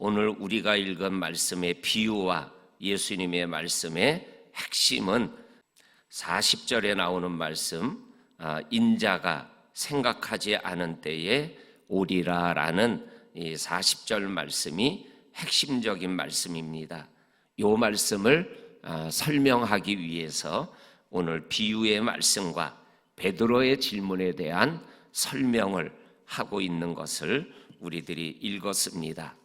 오늘 우리가 읽은 말씀의 비유와 예수님의 말씀의 핵심은 40절에 나오는 말씀, 인자가 생각하지 않은 때에 오리라 라는 이 40절 말씀이 핵심적인 말씀입니다. 이 말씀을 설명하기 위해서 오늘 비유의 말씀과 베드로의 질문에 대한 설명을 하고 있는 것을 우리들이 읽었습니다.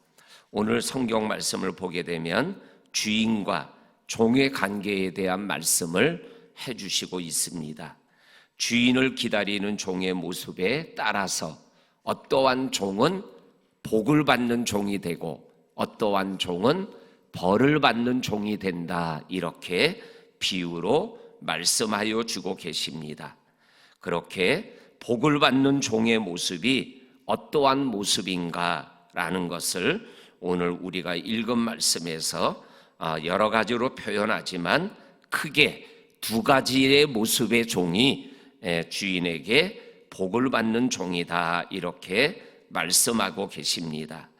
오늘 성경 말씀을 보게 되면 주인과 종의 관계에 대한 말씀을 해주시고 있습니다. 주인을 기다리는 종의 모습에 따라서 어떠한 종은 복을 받는 종이 되고 어떠한 종은 벌을 받는 종이 된다, 이렇게 비유로 말씀하여 주고 계십니다. 그렇게 복을 받는 종의 모습이 어떠한 모습인가라는 것을 오늘 우리가 읽은 말씀에서 여러 가지로 표현하지만 크게 두 가지의 모습의 종이 주인에게 복을 받는 종이다, 이렇게 말씀하고 계십니다.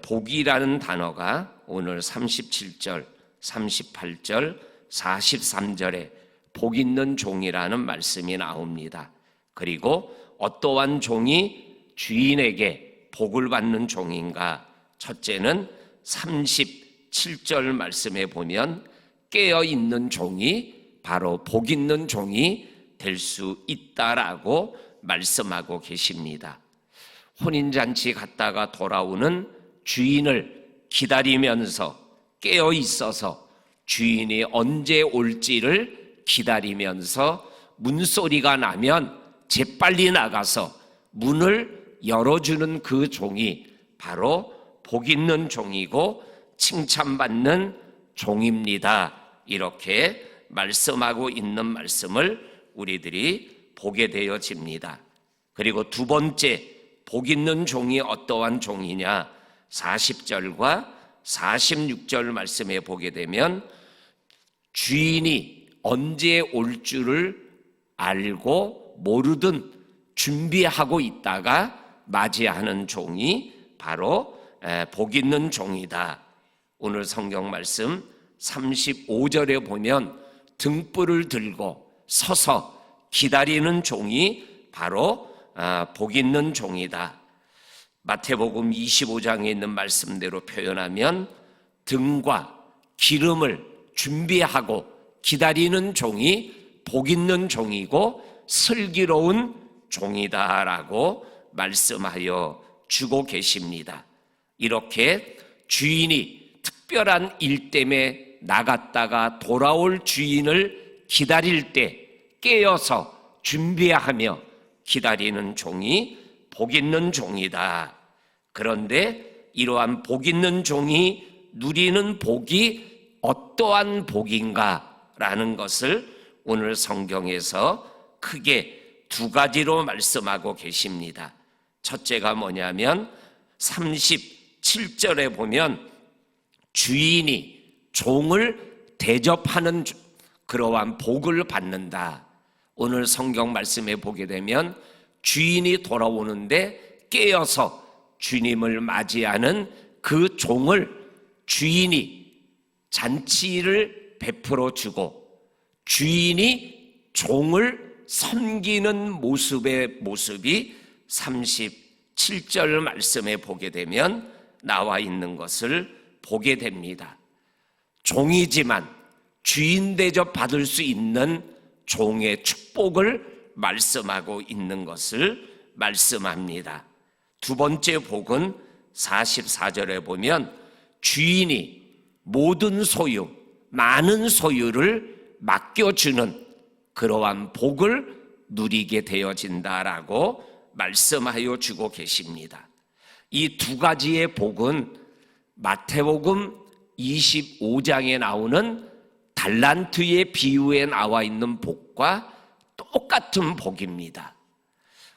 복이라는 단어가 오늘 37절, 38절, 43절에 복 있는 종이라는 말씀이 나옵니다. 그리고 어떠한 종이 주인에게 복을 받는 종인가? 첫째는 37절 말씀에 보면 깨어있는 종이 바로 복 있는 종이 될 수 있다라고 말씀하고 계십니다. 혼인잔치 갔다가 돌아오는 주인을 기다리면서 깨어 있어서 주인이 언제 올지를 기다리면서 문소리가 나면 재빨리 나가서 문을 열어주는 그 종이 바로 복 있는 종이고 칭찬받는 종입니다, 이렇게 말씀하고 있는 말씀을 우리들이 보게 되어집니다. 그리고 두 번째, 복 있는 종이 어떠한 종이냐? 40절과 46절 말씀에 보게 되면 주인이 언제 올 줄을 알고 모르든 준비하고 있다가 맞이하는 종이 바로 복 있는 종이다. 오늘 성경 말씀 35절에 보면 등불을 들고 서서 기다리는 종이 바로 복 있는 종이다. 마태복음 25장에 있는 말씀대로 표현하면 등과 기름을 준비하고 기다리는 종이 복 있는 종이고 슬기로운 종이다라고 말씀하여 주고 계십니다. 이렇게 주인이 특별한 일 때문에 나갔다가 돌아올 주인을 기다릴 때 깨어서 준비하며 기다리는 종이 복 있는 종이다. 그런데 이러한 복 있는 종이 누리는 복이 어떠한 복인가라는 것을 오늘 성경에서 크게 두 가지로 말씀하고 계십니다. 첫째가 뭐냐면 37절에 보면 주인이 종을 대접하는 그러한 복을 받는다. 오늘 성경 말씀에 보게 되면 주인이 돌아오는데 깨어서 주님을 맞이하는 그 종을 주인이 잔치를 베풀어 주고 주인이 종을 섬기는 모습이 37절 말씀에 보게 되면 나와 있는 것을 보게 됩니다. 종이지만 주인 대접 받을 수 있는 종의 축복을 말씀하고 있는 것을 말씀합니다. 두 번째 복은 44절에 보면 주인이 모든 소유, 많은 소유를 맡겨주는 그러한 복을 누리게 되어진다라고 말씀하여 주고 계십니다. 이 두 가지의 복은 마태복음 25장에 나오는 달란트의 비유에 나와 있는 복과 똑같은 복입니다.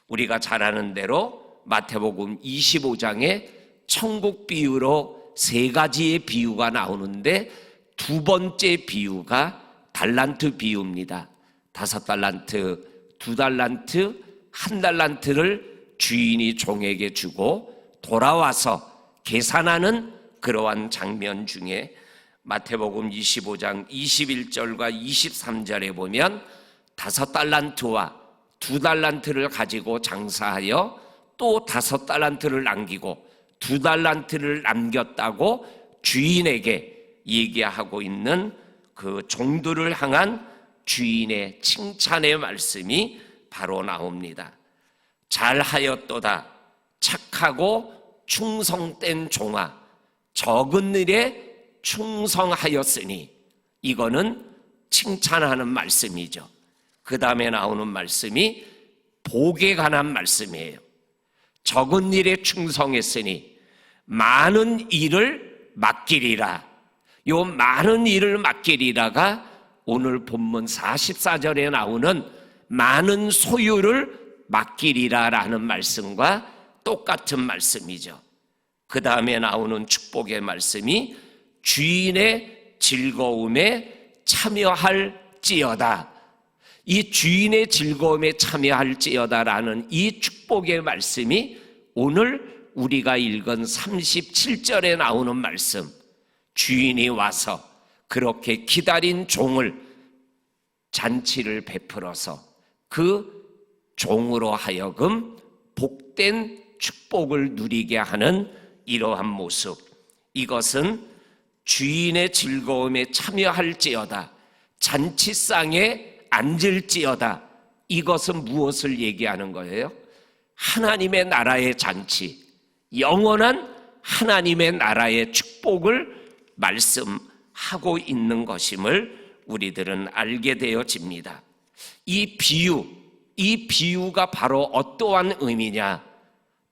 우리가 잘 아는 대로 마태복음 25장에 천국 비유로 세 가지의 비유가 나오는데 두 번째 비유가 달란트 비유입니다. 5달란트, 2달란트, 1달란트를 주인이 종에게 주고 돌아와서 계산하는 그러한 장면 중에 마태복음 25장 21절과 23절에 보면 5달란트와 2달란트를 가지고 장사하여 또 5달란트를 남기고 2달란트를 남겼다고 주인에게 얘기하고 있는 그 종들을 향한 주인의 칭찬의 말씀이 바로 나옵니다. 잘하였도다 착하고 충성된 종아, 적은 일에 충성하였으니, 이거는 칭찬하는 말씀이죠. 그 다음에 나오는 말씀이 복에 관한 말씀이에요. 적은 일에 충성했으니 많은 일을 맡기리라. 요 많은 일을 맡기리라가 오늘 본문 44절에 나오는 많은 소유를 맡기리라라는 말씀과 똑같은 말씀이죠. 그 다음에 나오는 축복의 말씀이 주인의 즐거움에 참여할지어다. 이 주인의 즐거움에 참여할지어다라는 이 축복의 말씀이 오늘 우리가 읽은 37절에 나오는 말씀, 주인이 와서 그렇게 기다린 종을 잔치를 베풀어서 그 종으로 하여금 복된 축복을 누리게 하는 이러한 모습, 이것은 주인의 즐거움에 참여할지어다, 잔치상에 앉을지어다, 이것은 무엇을 얘기하는 거예요? 하나님의 나라의 잔치, 영원한 하나님의 나라의 축복을 말씀하고 있는 것임을 우리들은 알게 되어집니다. 이 비유가 바로 어떠한 의미냐?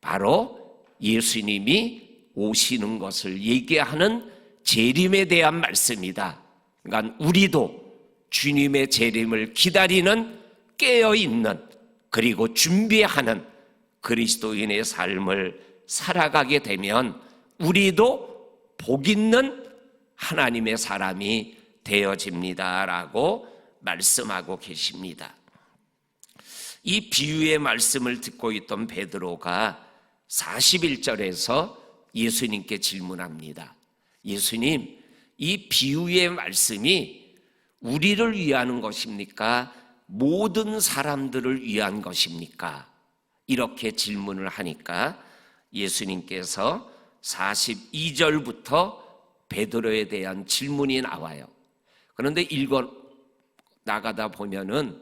바로 예수님이 오시는 것을 얘기하는 재림에 대한 말씀이다. 그러니까 우리도 주님의 재림을 기다리는, 깨어있는, 그리고 준비하는 그리스도인의 삶을 살아가게 되면 우리도 복 있는 하나님의 사람이 되어집니다라고 말씀하고 계십니다. 이 비유의 말씀을 듣고 있던 베드로가 41절에서 예수님께 질문합니다. 예수님, 이 비유의 말씀이 우리를 위하는 것입니까? 모든 사람들을 위한 것입니까? 이렇게 질문을 하니까 예수님께서 42절부터 베드로에 대한 질문이 나와요. 그런데 읽어 나가다 보면은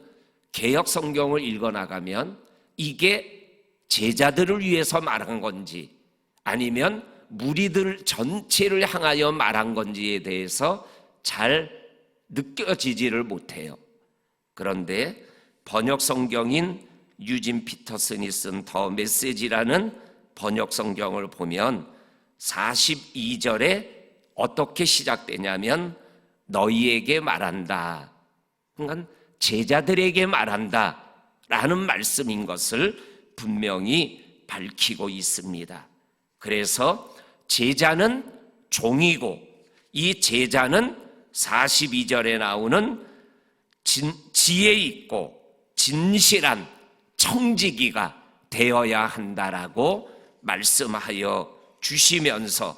개역 성경을 읽어 나가면 이게 제자들을 위해서 말한 건지 아니면 무리들 전체를 향하여 말한 건지에 대해서 잘 느껴지지를 못해요. 그런데 번역 성경인 유진 피터슨이 쓴 더 메시지라는 번역 성경을 보면 42절에 어떻게 시작되냐면 너희에게 말한다, 그러니까 제자들에게 말한다 라는 말씀인 것을 분명히 밝히고 있습니다. 그래서 제자는 종이고 이 제자는 42절에 나오는 지혜 있고 진실한 청지기가 되어야 한다라고 말씀하여 주시면서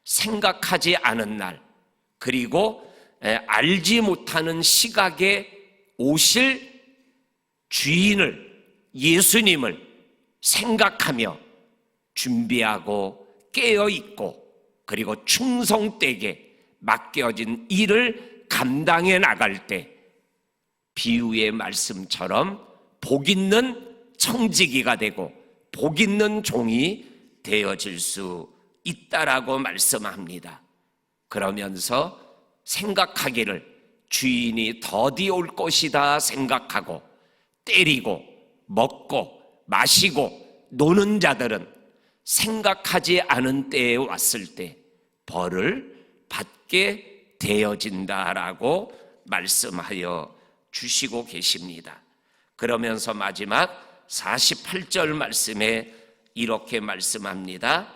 생각하지 않은 날, 그리고 알지 못하는 시각에 오실 주인을, 예수님을 생각하며 준비하고 깨어있고 그리고 충성되게 맡겨진 일을 감당해 나갈 때 비유의 말씀처럼 복 있는 청지기가 되고 복 있는 종이 되어질 수 있다라고 말씀합니다. 그러면서 생각하기를 주인이 더디 올 것이다 생각하고 때리고 먹고 마시고 노는 자들은 생각하지 않은 때에 왔을 때 벌을 받게 되어진다라고 말씀하여 주시고 계십니다. 그러면서 마지막 48절 말씀에 이렇게 말씀합니다.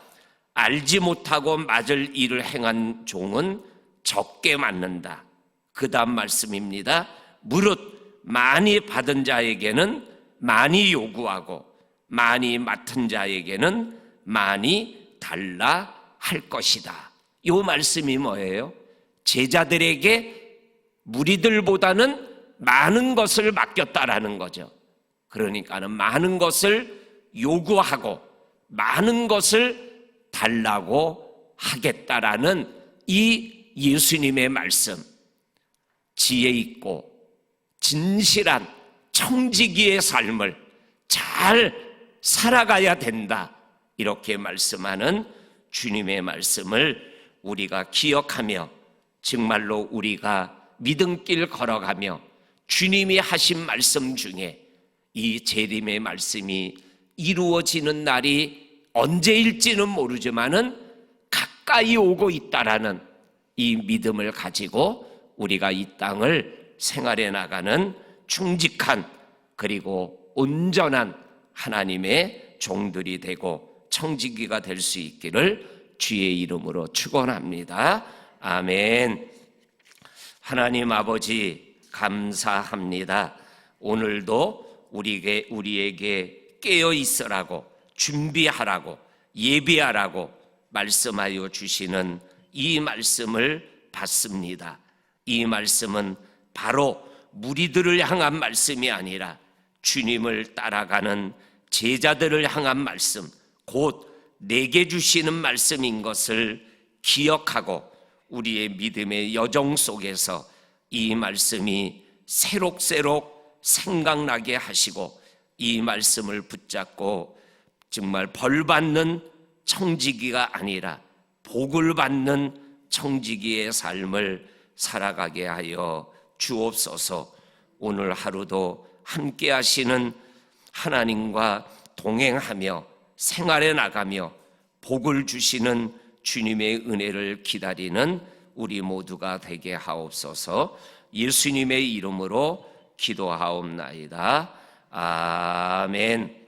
알지 못하고 맞을 일을 행한 종은 적게 맞는다. 그 다음 말씀입니다. 무릇 많이 받은 자에게는 많이 요구하고 많이 맡은 자에게는 많이 달라 할 것이다. 이 말씀이 뭐예요? 제자들에게 무리들보다는 많은 것을 맡겼다라는 거죠. 그러니까는 많은 것을 요구하고 많은 것을 달라고 하겠다라는 이 예수님의 말씀, 지혜 있고 진실한 청지기의 삶을 잘 살아가야 된다, 이렇게 말씀하는 주님의 말씀을 우리가 기억하며 정말로 우리가 믿음길 걸어가며 주님이 하신 말씀 중에 이 재림의 말씀이 이루어지는 날이 언제일지는 모르지만은 가까이 오고 있다라는 이 믿음을 가지고 우리가 이 땅을 생활해 나가는 충직한 그리고 온전한 하나님의 종들이 되고 청지기가 될 수 있기를 주의 이름으로 축원합니다. 아멘. 하나님 아버지 감사합니다. 오늘도 우리에게 깨어 있으라고, 준비하라고, 예비하라고 말씀하여 주시는 이 말씀을 받습니다. 이 말씀은 바로 무리들을 향한 말씀이 아니라 주님을 따라가는 제자들을 향한 말씀, 곧 내게 주시는 말씀인 것을 기억하고 우리의 믿음의 여정 속에서 이 말씀이 새록새록 생각나게 하시고 이 말씀을 붙잡고 정말 벌받는 청지기가 아니라 복을 받는 청지기의 삶을 살아가게 하여 주옵소서. 오늘 하루도 함께 하시는 하나님과 동행하며 생활해 나가며 복을 주시는 주님의 은혜를 기다리는 우리 모두가 되게 하옵소서. 예수님의 이름으로 기도하옵나이다. 아멘.